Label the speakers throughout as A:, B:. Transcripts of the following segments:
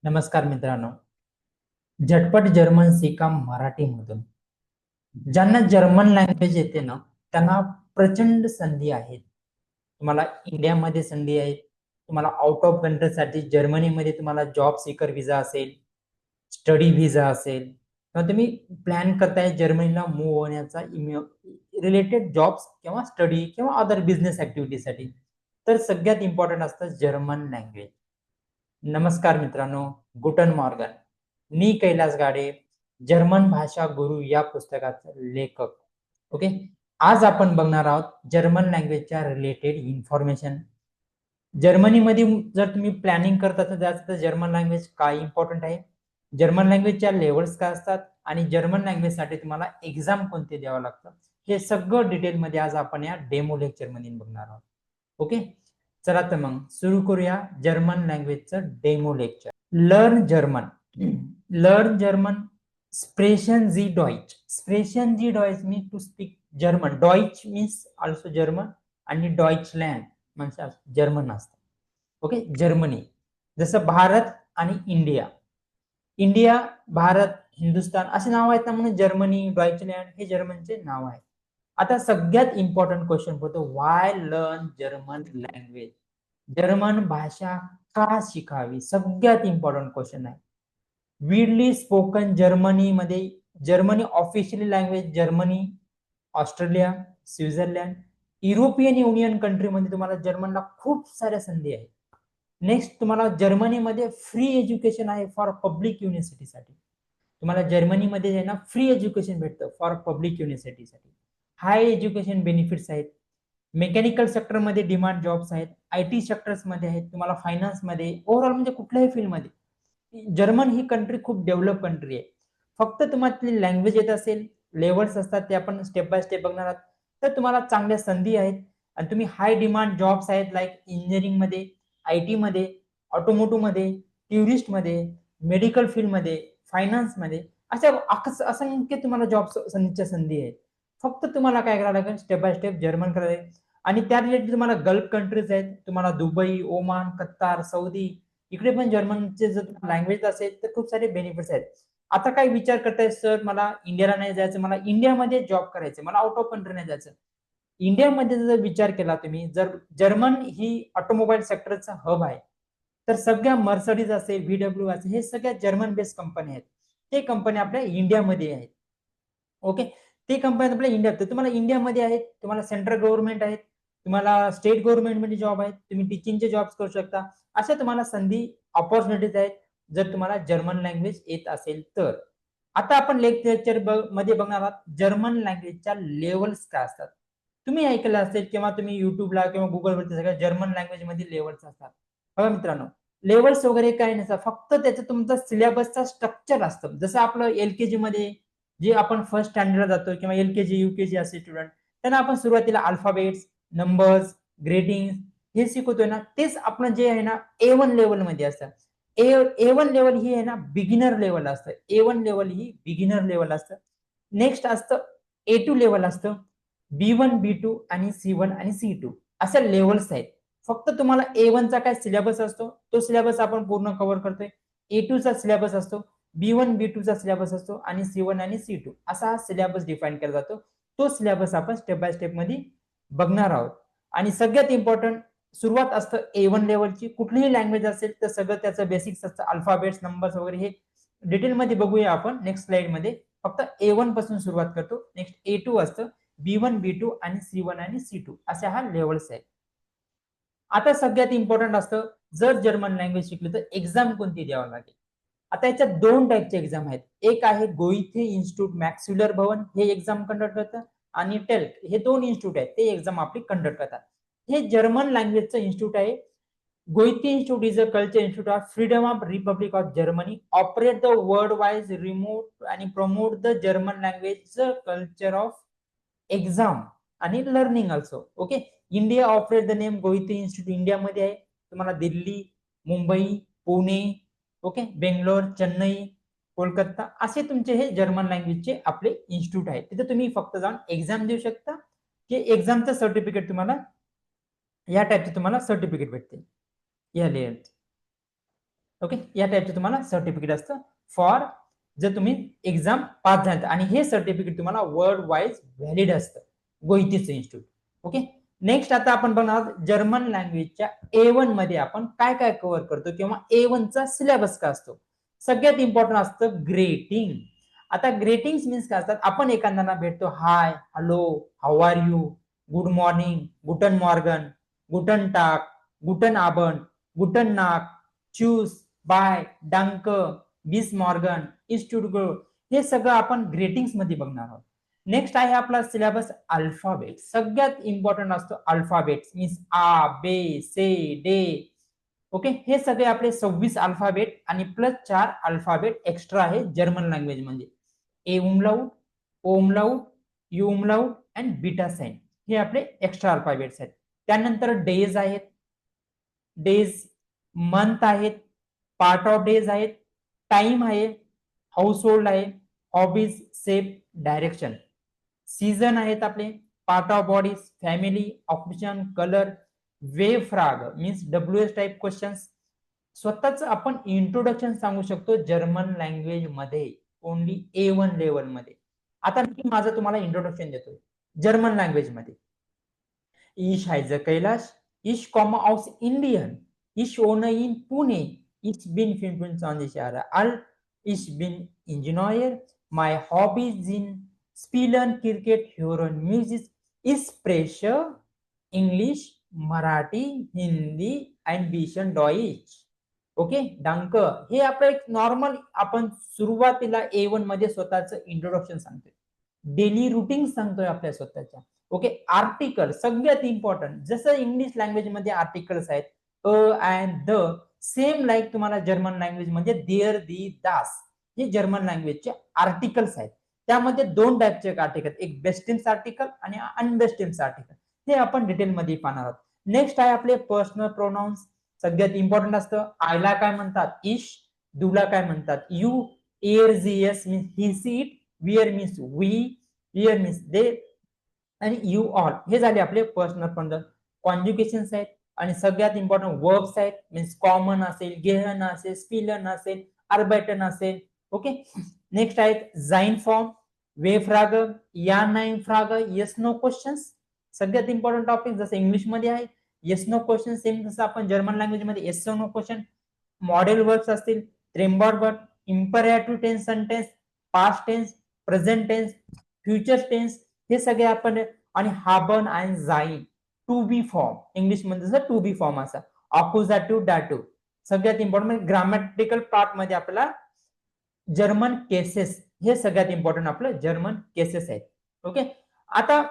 A: नमस्कार मित्रांनो. झटपट जर्मन शिका मराठीमधून. ज्यांना जर्मन लँग्वेज येते ना, त्यांना प्रचंड संधी आहेत. तुम्हाला इंडियामध्ये संधी आहेत. तुम्हाला आउट ऑफ कंट्रीसाठी जर्मनीमध्ये तुम्हाला जॉब सीकर व्हिसा असेल, स्टडी व्हिसा असेल, किंवा तुम्ही प्लॅन करताय जर्मनीला मूव्ह होण्याचा रिलेटेड जॉब्स किंवा स्टडी किंवा अदर बिझनेस ऍक्टिव्हिटीसाठी, तर सगळ्यात इम्पॉर्टंट असतं जर्मन लँग्वेज. नमस्कार मित्रांनो, गुटन मॉर्गन. मी कैलास गाडे, जर्मन भाषा गुरु या पुस्तकाचा लेखक. ओके, आज आपण बघणार आहोत जर्मन लँग्वेजच्या रिलेटेड इन्फॉर्मेशन. जर्मनीमध्ये जर तुम्ही प्लॅनिंग करत असाल तर जर्मन लँग्वेज काय इम्पॉर्टंट आहे, जर्मन लँग्वेजच्या लेवल्स काय असतात, आणि जर्मन लँग्वेजसाठी तुम्हाला एक्झाम कोणते द्यावं लागतं, हे सगळं डिटेलमध्ये आज आपण या डेमो लेक्चर मध्ये बघणार आहोत. ओके, चला तर मग सुरू करूया जर्मन लँग्वेजचं demo lecture. Learn German. Learn German. स्प्रेशन जी डॉइच. स्प्रेशन जी डॉइच मीन्स टू स्पीक जर्मन. डॉइच मीन्स ऑल्सो जर्मन, आणि डॉइचलँड म्हणजे जर्मन असतं. Okay, Germany. जसं भारत आणि इंडिया. इंडिया, भारत, हिंदुस्थान असे नाव आहेत ना, म्हणून जर्मनी, डॉइचलँड हे जर्मनचे नाव आहे. आता सगळ्यात इम्पॉर्टंट क्वेश्चन होतो, व्हाय लर्न जर्मन लँग्वेज. जर्मन भाषा का शिकावी, सगळ्यात इम्पॉर्टंट क्वेश्चन आहे. विडली स्पोकन जर्मनीमध्ये. Germany officially language Germany, Australia, Switzerland, European union कंट्रीमध्ये तुम्हाला जर्मनला खूप साऱ्या संधी आहेत. नेक्स्ट, तुम्हाला जर्मनीमध्ये फ्री एज्युकेशन आहे फॉर पब्लिक युनिव्हर्सिटीसाठी. तुम्हाला जर्मनीमध्ये आहे ना फ्री एज्युकेशन भेटतं फॉर पब्लिक युनिव्हर्सिटीसाठी. हाय एज्युकेशन बेनिफिट्स आहेत. मेकॅनिकल सेक्टरमध्ये डिमांड जॉब्स आहेत. IT सेक्टर्समध्ये आहेत. तुम्हाला फायनान्समध्ये, ओव्हरऑल म्हणजे कुठल्याही फील्डमध्ये जर्मन ही कंट्री खूप डेव्हलप कंट्री आहे. फक्त तुम्हाला लँग्वेज येत असेल, लेवल्स असतात ते आपण स्टेप बाय स्टेप बघणार आहात, तर तुम्हाला चांगल्या संधी आहेत. आणि तुम्ही हाय डिमांड जॉब्स आहेत लाईक इंजिनिअरिंगमध्ये, IT मध्ये, ऑटोमोटिव्ह मध्ये, टुरिस्ट मध्ये, मेडिकल फील्डमध्ये, फायनान्समध्ये, अशा असंख्य तुम्हाला जॉब संधीच्या संधी आहेत. फक्त तुम्हाला काय करावं लागेल, स्टेप बाय स्टेप जर्मन करायचं. आणि त्या रिलेटेड तुम्हाला गल्फ कंट्रीज आहेत, तुम्हाला दुबई, ओमान, कतार, सौदी, इकडे पण जर्मनचे जर लँग्वेज असेल तर खूप सारे बेनिफिट्स आहेत. आता काय विचार करताय, सर मला इंडियाला नाही जायचं, मला इंडियामध्ये जॉब करायचं, मला आउट ऑफ कंट्री नाही जायचं. इंडियामध्ये जर विचार केला तुम्ही, जर जर्मन ही ऑटोमोबाईल सेक्टरचा हब आहे, तर सगळ्या मर्सडीज असेल, VW असेल, हे सगळ्या जर्मन बेस्ड कंपनी आहेत. ते कंपनी आपल्या इंडियामध्ये आहेत. ओके, ते कंपनी आपल्या इंडियात, तुम्हाला इंडियामध्ये आहेत, तुम्हाला सेंट्रल गव्हर्नमेंट आहेत, तुम्हाला स्टेट गव्हर्नमेंटमध्ये जॉब आहेत, तुम्ही टीचिंगचे जॉब्स करू शकता. अशा तुम्हाला संधी, ऑपॉर्च्युनिटीज आहेत, जर तुम्हाला जर्मन लँग्वेज येत असेल तर. आता आपण लेक्चर मध्ये बघणार आहात जर्मन लँग्वेजच्या लेवल्स काय असतात. तुम्ही ऐकलं असेल किंवा तुम्ही युट्यूबला किंवा गुगलवरती सगळ्या जर्मन लँग्वेज मध्ये लेवल्स असतात. बघा मित्रांनो, लेवल्स वगैरे काही नसतात, फक्त त्याचं तुमचा सिलेबसचा स्ट्रक्चर असतं. जसं आपलं LKG मध्ये जे आपण फर्स्ट स्टँडर्ड जातो किंवा LKG UKG असे स्टुडंट, त्यांना आपण सुरुवातीला अल्फाबेट्स, नंबर्स, ग्रेडिंग हे शिकवतोय ना, तेच आपण जे आहे ना A1 लेवल मध्ये असतं. A1 लेवल ही आहे ना बिगिनर लेवल असतं. A1 लेवल ही बिगिनर लेवल असतं. नेक्स्ट असतं A2 लेवल असतं. B1, B2 आणि C1 आणि C2 अशा लेवल्स आहेत. फक्त तुम्हाला A1 चा काय सिलेबस असतो, तो सिलेबस आपण पूर्ण कव्हर करतोय. A2 चा सिलेबस असतो, B1, B2 चा सिलेबस असतो, आणि C1 आणि C2 असा हा सिलेबस डिफाईन केला जातो. तो सिलेबस आपण स्टेप बाय स्टेप मध्ये बघणार आहोत. आणि सगळ्यात इम्पॉर्टंट, सुरुवात असतं A1 लेवलची. कुठलीही लँग्वेज असेल तर सगळं त्याचं बेसिक्स असतं, अल्फाबेट्स, नंबर्स वगैरे हे डिटेल मध्ये बघूया आपण नेक्स्ट स्लाइड मध्ये. फक्त A1 पासून सुरुवात करतो. नेक्स्ट A2 असतं, B1, B2 आणि C1 आणि C2 अशा हा लेवल्स आहेत. आता सगळ्यात इम्पॉर्टंट असतं, जर जर्मन लँग्वेज शिकली तर एक्झाम कोणती द्यावी लागेल. आता याच्यात दोन टाईपचे एक्झाम आहेत. एक आहे गोईथे इन्स्टिट्यूट मॅक्स भवन, हे एक्झाम कंडक्ट करतं, आणि टेल्क, हे दोन इन्स्टिट्यूट आहेत, ते एक्झाम आपली कंडक्ट करतात. हे जर्मन लँग्वेजचं इन्स्टिट्यूट आहे. Goethe institute is a culture institute of freedom of republic of Germany, operate the world wise remote आणि promote the German language culture of exam आणि learning also. Okay, India operate the name Goethe institute, इंडियामध्ये आहे. तुम्हाला Delhi, Mumbai, Pune, okay, Bangalore, Chennai, Kolkata असे तुमचे हे German लँग्वेजचे आपले institute आहेत. तिथे तुम्ही फक्त जाऊन एक्झाम देऊ शकता, की एक्झामचं सर्टिफिकेट तुम्हाला या टाईपचे तुम्हाला सर्टिफिकेट भेटते या लेअरचे. ओके, या टाईपचं तुम्हाला सर्टिफिकेट असतं फॉर जर तुम्ही एक्झाम पास झाले, आणि हे सर्टिफिकेट तुम्हाला वर्ल्ड वाईज व्हॅलिड असतं गोइतीचं इन्स्टिट्यूट. ओके, नेक्स्ट आता आपण बघणार जर्मन लँग्वेजच्या A1 मध्ये आपण काय काय कव्हर करतो किंवा A1 चा सिलेबस काय असतो. सगळ्यात इम्पॉर्टंट असतं ग्रेटिंग. आता ग्रेटिंग्स मीन्स काय असतात, आपण एखाद्याला भेटतो, hi, hello, how are you, good morning, गुटन मॉर्गन, गुटन टाक, गुटन आबंड, गुटन नाक, चूस, बाय, डंक, बिस मॉर्गन, इन्स्टिट्यूट, हे सगळं आपण ग्रेटिंग्स मध्ये बघणार आहोत. नेक्स्ट आहे आपला सिलेबस अल्फाबेट. सगळ्यात इम्पॉर्टंट असतो अल्फाबेट मीन्स आ, बे, से, डे. ओके, हे सगळे आपले 26 अल्फाबेट आणि प्लस 4 अल्फाबेट एक्स्ट्रा आहे जर्मन लँग्वेज मध्ये. ए उमलाउट, ओ उमलाउट, यू उमलाउट अँड बीटा साइन, हे आपले एक्स्ट्रा अल्फाबेट्स आहेत. त्यानंतर डेज आहेत, डेज, मंथ आहेत, पार्ट ऑफ डेज आहेत, टाइम आहे, हाऊस होल्ड आहे, हॉबीज, सेफ, डायरेक्शन, सीझन आहेत आपले, part of bodies, family, occupation, colour, wave फ्राग means WH type questions. स्वतःच आपण इंट्रोडक्शन सांगू शकतो जर्मन लँग्वेज मध्ये ओनली A1 लेवल मध्ये. आता मी माझं तुम्हाला इंट्रोडक्शन देतोय जर्मन लँग्वेज मध्ये. Ich heiße Kailash, ich komme aus Indien, ich wohne in Pune, ich bin 25 Jahre alt, ich bin Ingenieur, my hobbies sind Spielen, Cricket, Hören, Music, ich spreche English, Marathi, Hindi and bisschen Deutsch. Okay, डांक, हे आपलं एक normal आपण सुरुवातीला A1 मध्ये स्वतःच introduction सांगतोय, daily routine सांगतोय आपल्या स्वतःच्या. ओके, आर्टिकल सगळ्यात इम्पॉर्टंट, जसं इंग्लिश लँग्वेज मध्ये आर्टिकल्स आहेत अ अँड द, सेम लाईक तुम्हाला जर्मन लँग्वेज मध्ये देअर, दी, दास, हे जर्मन लँग्वेजचे आर्टिकल्स आहेत. त्यामध्ये दोन टाईपचे आर्टिकल, एक बेस्टिम्स आर्टिकल आणि अनबेस्टिम्स आर्टिकल, हे आपण डिटेल मध्ये पाहणार आहोत. नेक्स्ट आहे आपले पर्सनल प्रोनाउन्स. सगळ्यात इम्पॉर्टंट असतं, आयला काय म्हणतात, इश, दूला काय म्हणतात, यू, एअर, जीएस means he, she, it, we're means we, here means they, आणि यू ऑल, हे झाले आपले पर्सनल प्रोनाउन. कॉन्ज्युगेशन्स आहेत आणि सगळ्यात इम्पॉर्टंट वर्ब्स आहेत, मीन्स कॉमन असेल, गेहन असेल, स्पिलन असेल, अर्बैटन असेल. ओके, नेक्स्ट आहेत जाइन फॉर्म, वे फ्राग, या नाइन फ्राग, येस नो क्वेश्चन्स. सगळ्यात इम्पॉर्टंट टॉपिक जसं इंग्लिश मध्ये आहे येस नो क्वेश्चन, सेम जसं आपण जर्मन लँग्वेज मध्ये yes no question. Model verbs असतील, ट्रेम्बॉर verb, imperative tense sentence, past tense, present tense, future tense, हे सगळे आपण. आणि हाबन अँड जाईन, टू बी फॉर्म, इंग्लिश मध्ये जसं टू बी फॉर्म असा, अक्युझॅटिव्ह, डाटिव्ह. सगळ्यात इम्पॉर्टंट ग्रामॅटिकल पार्ट मध्ये आपल्याला जर्मन केसेस, हे सगळ्यात इम्पॉर्टंट आपलं जर्मन केसेस आहेत. ओके, आता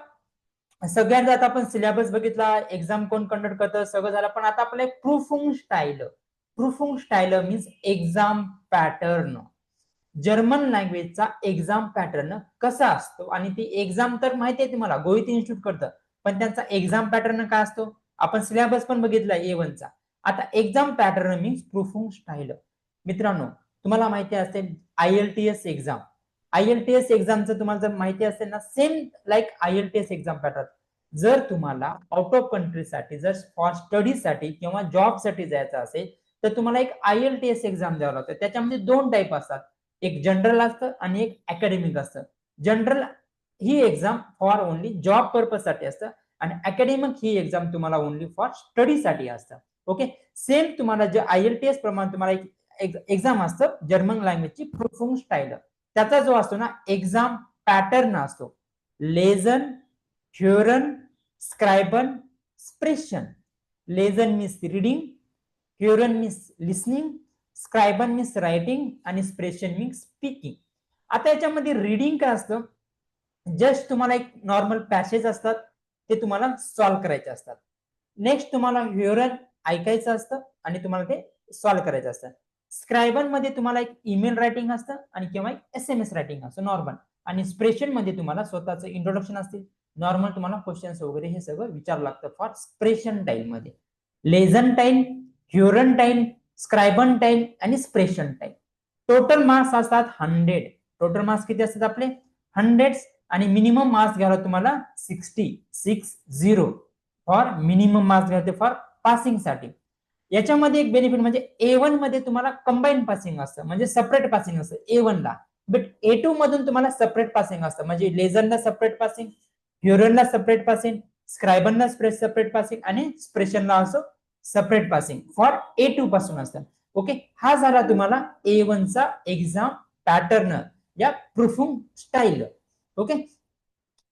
A: सगळ्यांचा आता आपण सिलेबस बघितला, एक्झाम कोण कंडक्ट करतं, सगळं झालं. पण आता आपलं एक प्रूफिंग स्टाईल. प्रूफिंग style means exam pattern. German लँग्वेजचा एक्झाम पॅटर्न कसा असतो, आणि ती एक्झाम तर माहिती आहे तुम्हाला, गोहित इन्स्टिट्यूट करतं, पण त्यांचा एक्झाम पॅटर्न काय असतो, आपण सिलेबस पण बघितला A1 चा. आता exam pattern means proofing style. मित्रांनो, तुम्हाला माहिती असेल IELTS एक्झाम, IELTS एक्झामचं तुम्हाला जर माहिती असेल ना, same like IELTS exam pattern. जर तुम्हाला आउट ऑफ कंट्रीसाठी, जर फॉर स्टडीसाठी किंवा जॉबसाठी जायचं असेल, तर तुम्हाला एक IELTS एक्झाम द्यावं लागतं. त्याच्यामध्ये दोन टाईप असतात, एक जनरल असतं आणि एक अकॅडमिक असतं. General he exam for only job purpose साठी असतं, आणि अकॅडमिक ही एक्झाम तुम्हाला ओनली फॉर स्टडीसाठी असतं. ओके, सेम तुम्हाला जे IELTS प्रमाणे तुम्हाला एक एक्झाम असतं जर्मन लँग्वेजची प्रूफिंग स्टाईल. त्याचा जो असतो ना एक्झाम पॅटर्न असतो, लेझन, ह्युरन, स्क्रायबन, स्प्रेशन. लेझन मीन्स रिडिंग, ह्युरन मीन्स लिसनिंग, स्क्रायबन मीन्स रायटिंग, आणि स्प्रेशन मीन्स स्पीकिंग. आता याच्यामध्ये रिडिंग काय असतं, जस्ट तुम्हाला एक नॉर्मल पॅसेज असतात, ते तुम्हाला सॉल्व्ह करायचे असतात. नेक्स्ट तुम्हाला ह्युरन ऐकायचं असतं आणि तुम्हाला ते सॉल्व्ह करायचं असतं. स्क्रायबन मध्ये तुम्हाला एक ईमेल रायटिंग असतं आणि किंवा एक SMS रायटिंग असतं नॉर्मल. आणि स्प्रेशन मध्ये तुम्हाला स्वतःचं इंट्रोडक्शन असते, नॉर्मल तुम्हाला क्वेश्चन्स वगैरे हे सगळं विचारलं लागतं फॉर स्प्रेशन टाइम मध्ये. लेझन टाइम, ह्युरन टाइम, स्क्रायबन टाइम आणि स्प्रेशन टाइम. टोटल मार्क्स असतात 100. टोटल मार्क्स किती असतात आपले 100, आणि मिनिमम मार्क्स घ्यायला तुम्हाला 60 फॉर मिनिमम मार्क्स घ्यायचे फॉर पासिंग साठी. याच्यामध्ये एक बेनिफिट म्हणजे A1 मध्ये तुम्हाला कंबाईन पासिंग असतं, म्हणजे सेपरेट पासिंग असतं A1 ला. बट A2 मधून तुम्हाला सेपरेट पासिंग असतं, म्हणजे लेझरला सेपरेट पासिंग, ह्युरनला सेपरेट पासिंग, स्क्रायबनला सेपरेट पासिंग आणि स्प्रेशनला असं सेपरेट पासिंग फॉर A2 पासून असतं. ओके, हा झाला तुम्हाला A1 चा एक्झाम पॅटर्न या प्रूफिंग स्टाईल. ओके,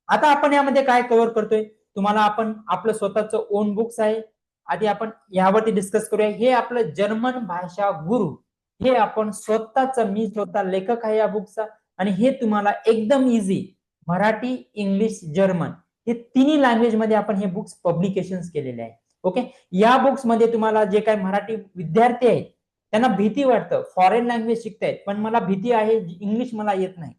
A: आता आपण यामध्ये काय कव्हर करतोय, तुम्हाला आपण आपलं स्वतःचं ओन बुक्स आहे, आधी आपण यावरती डिस्कस करूया. हे आपलं जर्मन भाषा गुरु, हे आपण स्वतःच, मी स्वतः लेखक आहे या बुकचा, आणि हे तुम्हाला एकदम इझी मराठी, इंग्लिश, जर्मन हे तिन्ही लँग्वेज मध्ये आपण हे बुक्स पब्लिकेशन केलेले आहे. ओके, या बुक्स मध्ये तुम्हाला जे काही मराठी विद्यार्थी आहेत त्यांना भीती वाटतं, फॉरेन लँग्वेज शिकतायत पण मला भीती आहे, इंग्लिश मला येत नाही,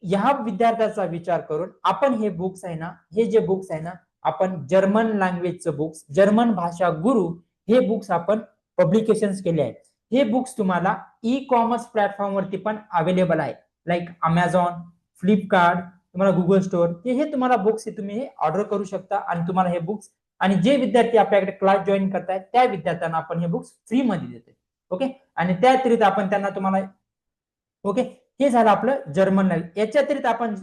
A: या विद्यार्थ्याचा विचार करून आपण हे बुक्स आहे ना, हे जे बुक्स आहे ना, आपण जर्मन लँग्वेजचं बुक्स, जर्मन भाषा गुरु हे बुक्स आपण पब्लिकेशन केले आहेत. हे बुक्स तुम्हाला ई कॉमर्स प्लॅटफॉर्म वरती पण अवेलेबल आहे, लाईक अमेझॉन, फ्लिपकार्ट, तुम्हाला गुगल स्टोअर, हे तुम्हाला बुक्स तुम्ही हे ऑर्डर करू शकता. आणि तुम्हाला हे बुक्स, आणि जे विद्यार्थी आपल्याकडे क्लास जॉईन करतायत त्या विद्यार्थ्यांना आपण हे बुक्स फ्री मध्ये देतो. ओके, आणि त्या व्यतिरिक्त आपण त्यांना तुम्हाला, ओके, हे झालं आपलं जर्मन लँग्वेज. याच्या व्यतिरिक्त आपण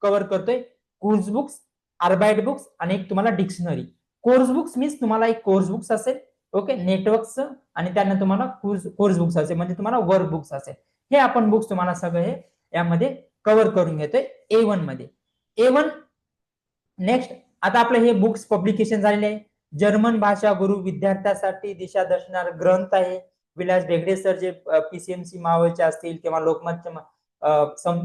A: कव्हर करतोय कोर्स बुक्स, आर्बाइट बुक्स आणि एक तुम्हाला डिक्शनरी. कोर्स बुक्स मीन्स तुम्हाला एक कोर्स बुक्स असेल, ओके, नेटवर्कचं, आणि त्यांना तुम्हाला कोर्स बुक्स असेल म्हणजे तुम्हाला वर्क बुक्स असेल. हे आपण बुक्स तुम्हाला सगळे हे यामध्ये कव्हर करून घेतोय A1 मध्ये. A1 नेक्स्ट, आता आपलं हे बुक्स पब्लिकेशन झालेले आहे. जर्मन भाषा गुरु विद्यार्थ्यासाठी दिशा दर्शनार ग्रंथ आहे. विलास बेगडे सर जे PCMC मावळचे असतील किंवा लोकमतचे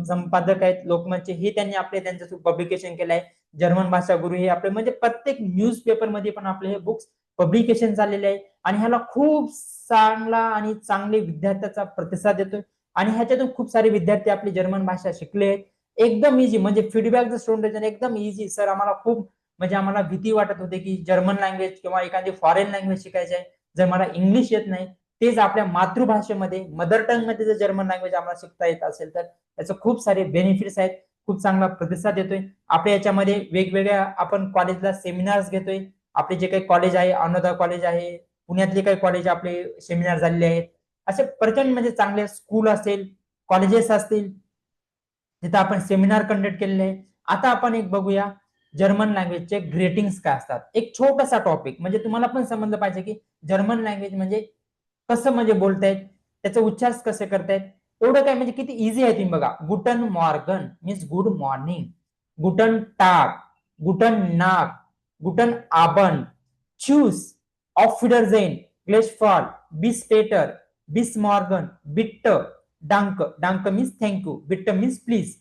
A: संपादक आहेत लोकमतचे, हे त्यांनी आपले त्यांचं पब्लिकेशन केलं आहे. जर्मन भाषा गुरु हे आपले म्हणजे प्रत्येक न्यूज पेपर मध्ये पण आपले हे बुक्स पब्लिकेशन झालेले आहे, आणि ह्याला खूप चांगला आणि चांगले विद्यार्थ्याचा प्रतिसाद येतोय. आणि ह्याच्यातून खूप सारे विद्यार्थी आपली जर्मन भाषा शिकले आहेत. एकदम इझी, म्हणजे फीडबॅक जर स्टुडंट एकदम इझी, सर आम्हाला खूप, म्हणजे आम्हाला भीती वाटत होते की जर्मन लँग्वेज किंवा एखादी फॉरेन लँग्वेज शिकायची आहे, जर मला इंग्लिश येत नाही, तेच आपल्या मातृभाषेमध्ये मदर टंग मध्ये जर जर्मन लँग्वेज आम्हाला शिकता येत असेल तर त्याचे खूप सारे बेनिफिट्स आहेत. खूप चांगला प्रतिसाद येतोय. आपल्या याच्यामध्ये वेगवेगळ्या आपण कॉलेजला सेमिनार्स घेतोय. आपले जे काही कॉलेज आहे, अनुदा कॉलेज आहे, पुण्यातले काही कॉलेज आपले सेमिनार झालेले आहेत, असे प्रचंड म्हणजे चांगले स्कूल असेल, कॉलेजेस असतील, तिथं आपण सेमिनार कंडक्ट केलेले आहे. आता आपण एक बघूया जर्मन लँग्वेजचे ग्रेटिंग्स काय असतात. एक छोटासा टॉपिक, म्हणजे तुम्हाला पण समजलं पाहिजे की जर्मन लँग्वेज म्हणजे कसं म्हणजे बोलतायत, त्याचे उच्चार कसे करतायत. एवढं काय म्हणजे किती इझी आहे तुम्ही बघा. गुटन मॉर्गन मीन्स गुड मॉर्निंग, गुटन टाग, गुटन नाग, गुटन आबन, चूस, ऑफ फिडरझेन, ग्लेशफॉल, बिस पेटर, बिस मॉर्गन, बिट्ट, डांक, डांक मीन्स थँक्यू, बिट्ट मीन्स प्लीज,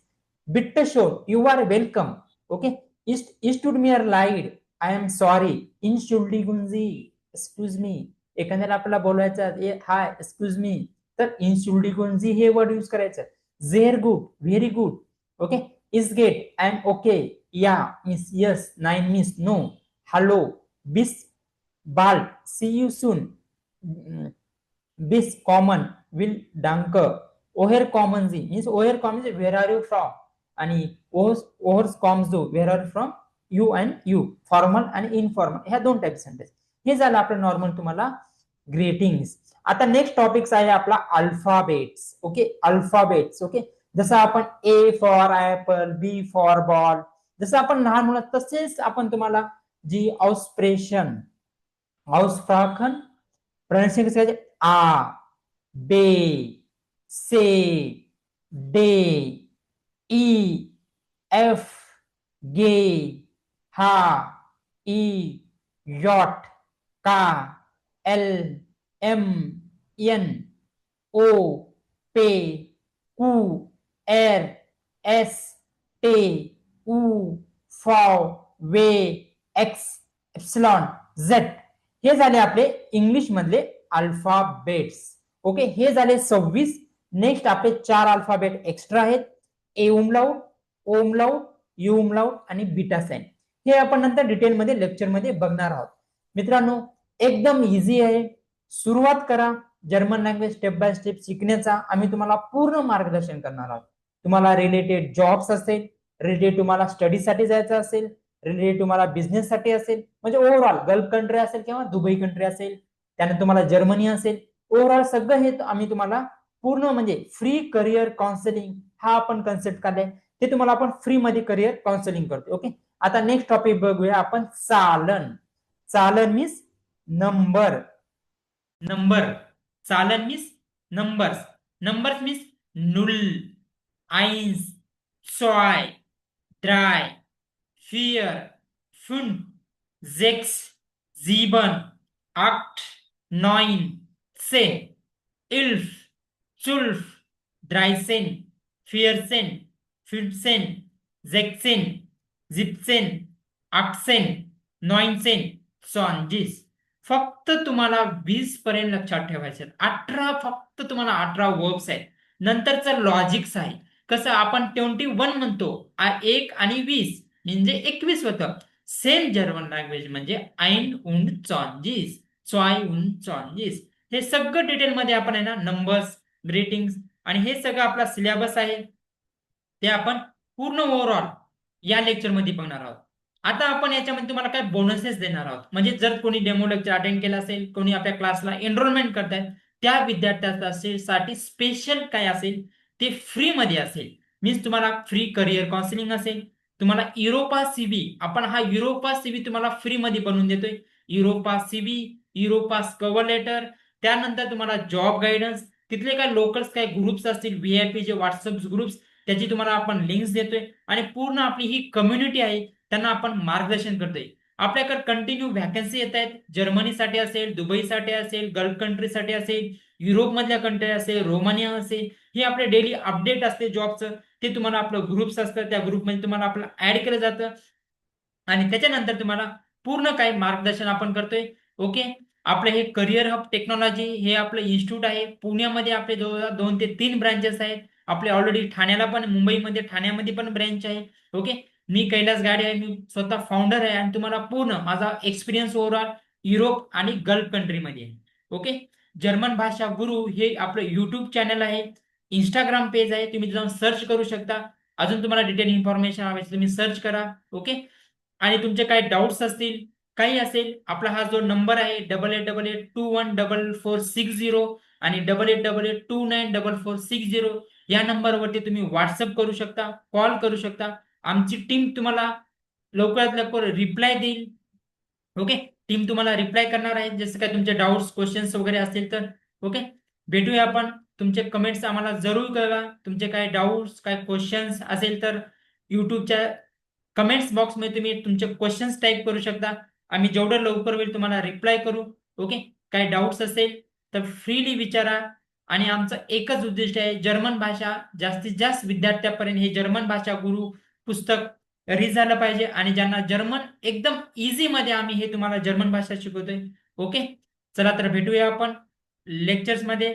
A: बिट्ट शोर यू आर वेलकम. ओके, इस्ट टूड मिअर लाईड, आय एम सॉरी, इन शुल्डी गुंजी, एक्सक्यूज मी. एखाद्याला आपल्याला बोलायचं हाय एक्सक्यूज मी, तर इन शुल्डी गुंजी हे वर्ड यूज करायचं. झेअर गुड, व्हेरी गुड. ओके, इज गेट, आय एम ओके, या मीन्स यस, नाईन मीन्स नो, हॅलो, बिस बाल्ट, सी यू सून, बिस कॉमन, विल डांक, ओहेर कॉमन जी मीन्स ओहेर कॉमन वेर आर यू फ्रॉम, आणि ओहर्स कॉम्स जो where are from you and you, formal आणि इनफॉर्मल, ह्या दोन टाईप सेंटेन्स. हे झालं आपलं नॉर्मल तुम्हाला ग्रेटिंग्स. आता नेक्स्ट टॉपिक आहे आपला अल्फाबेट्स. Okay, alphabets. ओके, जसं आपण A for apple, B for ball, जसं आपण लहान मुलं तसेच आपण तुम्हाला जी ऑस्प्रेशन, ऑस्फ्राखन, प्रोनाउन्सिएशन कसं करायचं, आ, बे, से, डे, ई, एफ, गे, हा, ई, यॉट, का, एल, एम, एन, ओ, पे, कू, एर, एस, टे, उ, फॉ, वे, एक्स, एप्सिलॉन, झेड. हे झाले आपले इंग्लिश मधले अल्फाबेट्स. ओके, हे झाले 26. नेक्स्ट आपले 4 अल्फाबेट एक्स्ट्रा आहेत, ए उमलाउट, ओ उमलाउट, यू उमलाउट आणि बीटा साइन. हे आपण नंतर डिटेलमध्ये लेक्चरमध्ये बघणार आहोत. मित्रांनो, एकदम इझी आहे. सुरुवात करा German language step by step शिकण्याचा. आम्ही तुम्हाला पूर्ण मार्गदर्शन करणार आहोत. तुम्हाला रिलेटेड जॉब्स असेल, रिलेटेड तुम्हाला स्टडीसाठी जायचं असेल, रिलेटेड तुम्हाला बिझनेस साठी असेल, म्हणजे ओव्हरऑल गल्फ कंट्री असेल किंवा दुबई कंट्री असेल, त्यानंतर तुम्हाला जर्मनी असेल. ओव्हरऑल सगळं हे आम्ही तुम्हाला पूर्ण म्हणजे फ्री करिअर काउन्सिलिंग हा आपण कन्सेप्ट काढलाय. ते तुम्हाला आपण फ्री मध्ये करिअर काउन्सिलिंग करतो. ओके, आता नेक्स्ट टॉपिक बघूया आपण चालन. चालन मीन्स नंबर. नंबर, चालन मीन्स नंबर्स. Numbers means 0, 1, 2, 3, 4, 5, 6, 7, 8, 9, 10, 11, 12, 13, 14, 15, 16, 17, 18, 19, 20. फक्त तुम्हाला 20 पर्यंत लक्षात ठेवायचे. 18 फक्त तुम्हाला 18 वर्ब्स आहेत. नंतरचं लॉजिक्स आहे. कसं आपण 21 म्हणतो, 1 आणि 20 म्हणजे 21 होतं. सेम जर्मन लँग्वेज म्हणजे 21, 22. हे सगळं डिटेलमध्ये आपण आहे ना, नंबर्स, ग्रीटिंग्स आणि हे सगळं आपला सिलेबस आहे, ते आपण पूर्ण ओव्हरऑल या लेक्चरमध्ये बघणार आहोत. आता आपण याच्यामध्ये तुम्हाला काय बोनसेस देणार आहोत. म्हणजे जर कोणी डेमो लेक्चर अटेंड केला असेल, कोणी आपल्या क्लासला एनरोलमेंट करतायत, त्या विद्यार्थ्यांसाठी स्पेशल काय असेल ते फ्री मध्ये असेल. मीन्स तुम्हाला फ्री करिअर काउन्सिलिंग असेल. तुम्हाला युरोपा सीबी, आपण हा युरोपा सीबी तुम्हाला फ्री मध्ये बनवून देतोय. Europass CV, Europass cover letter, त्यानंतर तुम्हाला जॉब गायडन्स, तिथले काय लोकल्स काय ग्रुप्स असतील, व्हीआयपी जे व्हॉट्सअप ग्रुप्स, त्याची तुम्हाला आपण लिंक्स देतोय. आणि पूर्ण आपली ही कम्युनिटी आहे, त्यांना आपण मार्गदर्शन करतोय. आपल्याकडे कंटिन्यू व्हॅकन्सी येत आहेत. जर्मनीसाठी असेल, दुबईसाठी असेल, गल्फ कंट्रीसाठी असेल, युरोप मधल्या कंट्री असेल, रोमानिया असेल, हे आपले डेली अपडेट असते जॉबचं. ते तुम्हाला आपलं ग्रुप्स असतं, त्या ग्रुपमध्ये तुम्हाला आपलं ऍड केलं जातं आणि त्याच्यानंतर तुम्हाला पूर्ण काही मार्गदर्शन आपण करतोय. ओके, आपलं हे करिअर हब टेक्नॉलॉजी हे आपलं इन्स्टिट्यूट आहे. पुण्यामध्ये आपले 2 ते 3 ब्रँचेस आहेत. आपले ऑलरेडी ठाण्याला पण, मुंबईमध्ये ठाण्यामध्ये पण ब्रँच आहे. ओके, मी कैलास गाडे आहे, मी स्वतः फाउंडर आहे आणि तुम्हाला पूर्ण माझा एक्सपिरियन्स ओव्हरऑल युरोप आणि गल्फ कंट्रीमध्ये आहे. ओके, जर्मन भाषा गुरु हे आपलं युट्यूब चॅनल आहे, इंस्टाग्राम पेज आहे, तुम्ही जाऊन सर्च करू शकता. अजून तुम्हाला डिटेल इन्फॉर्मेशन हवी तुम्ही सर्च करा. ओके, आणि तुमचे काही डाऊट्स असतील, काही असेल, आपला हा जो नंबर आहे 8888214460 आणि 8888294460, या नंबरवरती तुम्ही व्हॉट्सअप करू शकता, कॉल करू शकता. आमची टीम तुम्हाला लवकरात लवकर रिप्लाय देईल. ओके, टीम तुम्हाला रिप्लाय करणार आहे, जसं काय तुमचे डाऊट्स, क्वेश्चन्स वगैरे असतील तर. ओके, भेटूया आपण. तुमचे कमेंट्स आम्हाला जरूर कळवा. तुमचे काय डाऊट्स, काय क्वेश्चन्स असेल तर युट्यूबच्या कमेंट्स बॉक्समध्ये तुम्ही तुमचे क्वेश्चन्स टाईप करू शकता. आम्ही जेवढं लवकर होईल तुम्हाला रिप्लाय करू. ओके, काही डाऊट्स असेल तर फ्रीली विचारा. आणि आमचं एकच उद्दिष्ट आहे, जर्मन भाषा जास्तीत जास्त विद्यार्थ्यापर्यंत हे जर्मन भाषा गुरु पुस्तक रीच झालं पाहिजे. आणि ज्यांना जर्मन एकदम इझी मध्ये आम्ही हे तुम्हाला जर्मन भाषा शिकवतोय. ओके, चला तर भेटूया आपण लेक्चर्स मध्ये.